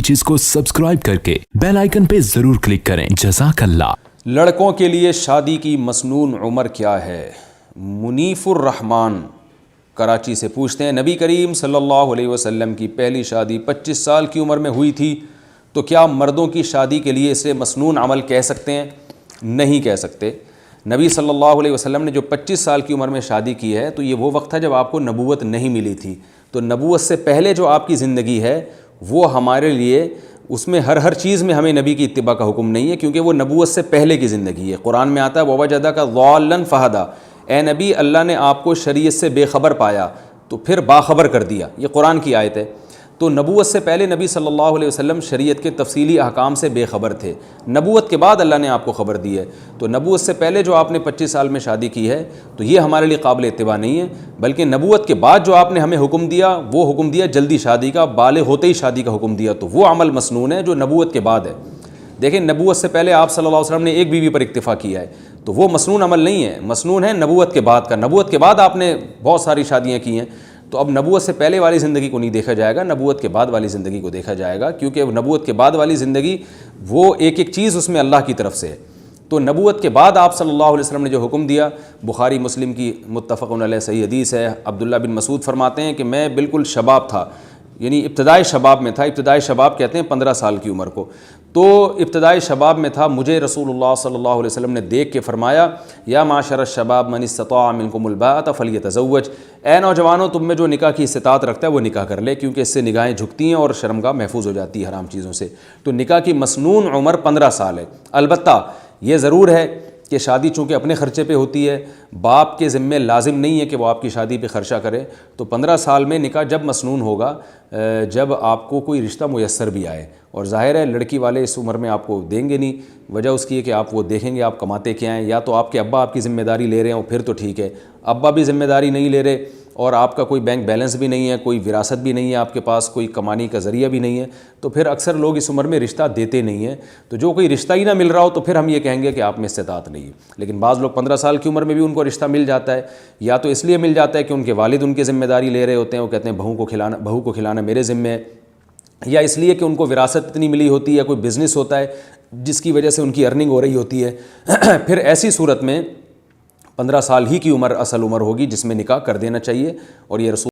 चीज को सब्सक्राइब करके बेल आइकन पे जरूर क्लिक करें। जज़ाकल्लाह। लड़कों के लिए शादी की मसनून उम्र क्या है? मुनीफुर रहमान कराची से पूछते हैं, नबी करीम सल्लल्लाहु अलैहि वसल्लम की पहली शादी 25 साल की उम्र में हुई थी, तो क्या मर्दों की शादी के लिए इसे मसनून अमल कह सकते हैं? नहीं कह सकते। नबी सल्लल्लाहु अलैहि वसल्लम ने जो 25 साल की उम्र में शादी की है, तो ये वो वक्त था जब आपको नबूवत नहीं मिली थी। तो नबूवत से पहले जो आपकी ज़िंदगी है वो हमारे लिए, उसमें हर चीज़ में हमें नबी की इत्तिबा का हुक्म नहीं है, क्योंकि वो नबूवत से पहले की ज़िंदगी है। कुरान में आता है ववजदका ज़ाल्लन फ़हदा, ए नबी अल्लाह ने आपको शरीयत से बेखबर पाया तो फिर बाखबर कर दिया। ये कुरान की आयत है। तो नबूवत से पहले नबी सल्लल्लाहु अलैहि वसल्लम शरीयत के तफसीली अहकाम से बेखबर थे। नबूवत के बाद अल्लाह ने आपको ख़बर दी है। तो नबूवत से पहले जो आपने 25 साल में शादी की है, तो ये हमारे लिए काबिल इत्तिबा नहीं है। बल्कि नबूवत के बाद जो आपने हमें हुक्म दिया, वो हुक्म दिया जल्दी शादी का, बाले होते ही शादी का हुक्म दिया, तो वो अमल मसनून है जो नबूवत के बाद है। देखें, नबूवत से पहले आप सल्लल्लाहु अलैहि वसल्लम ने एक बीवी पर इक्तिफ़ा किया है, तो वो मसनून अमल नहीं है। मसनून है नबूवत के बाद का। नबूवत के बाद आपने बहुत सारी शादियाँ की हैं, तो अब नबूवत से पहले वाली ज़िंदगी को नहीं देखा जाएगा, नबूवत के बाद वाली ज़िंदगी को देखा जाएगा, क्योंकि नबूवत के बाद वाली ज़िंदगी वो एक एक चीज़ उसमें अल्लाह की तरफ से है। तो नबूवत के बाद आप सल्लल्लाहु अलैहि वसल्लम ने जो हुक्म दिया, बुखारी मुस्लिम की मुत्तफ़क़ुन अलैह सही हदीस है। अब्दुल्ला बिन मसूद फरमाते हैं कि मैं बिल्कुल शबाब था, यानी इब्तदाई शबाब में था। इब्तदाई शबाब कहते हैं 15 साल की उम्र को। तो इब्तदाई शबाब में था, मुझे रसूलुल्लाह सल्लल्लाहु अलैहि वसल्लम ने देख के फरमाया, या माशर शबाब मन इस्तता मिनकुमुल बाअत फलियतज़व्वज, ए नौजवानों, तुम में जो निकाह की इस्तिताअत रखता है वो निकाह कर ले, क्योंकि इससे निगाहें झुकती हैं और शर्मगाह महफूज हो जाती है हराम चीज़ों से। तो निकाह की मसनून उम्र 15 साल है। अलबत्ता ये ज़रूर है कि शादी चूँकि अपने ख़र्चे पे होती है, बाप के ज़िम्मे लाजिम नहीं है कि वो आपकी शादी पे ख़र्चा करे। तो 15 साल में निकाह जब मसनून होगा, जब आपको कोई रिश्ता मुयस्सर भी आए। और ज़ाहिर है लड़की वाले इस उम्र में आपको देंगे नहीं, वजह उसकी है कि आप वो देखेंगे आप कमाते क्या हैं। या तो आपके अब्बा आपकी ज़िम्मेदारी ले रहे हो, फिर तो ठीक है। अब्बा भी ज़िम्मेदारी नहीं ले रहे और आपका कोई बैंक बैलेंस भी नहीं है, कोई विरासत भी नहीं है आपके पास, कोई कमाने का ज़रिया भी नहीं है, तो फिर अक्सर लोग इस उम्र में रिश्ता देते नहीं हैं। तो जो कोई रिश्ता ही ना मिल रहा हो, तो फिर हम ये कहेंगे कि आप में इस्तिताअत नहीं है। लेकिन बाज़ लोग 15 साल की उम्र में भी उनको रिश्ता मिल जाता है, या तो इसलिए मिल जाता है कि उनके वालिद उनकी ज़िम्मेदारी ले रहे होते हैं, वो कहते हैं बहू को खिलाना मेरे ज़िम्मे है, या इसलिए कि उनको विरासत इतनी मिली होती है, कोई बिज़नेस होता है जिसकी वजह से उनकी अर्निंग हो रही होती है। फिर ऐसी सूरत में 15 साल ही की उम्र असल उम्र होगी जिसमें निकाह कर देना चाहिए। और ये रसूल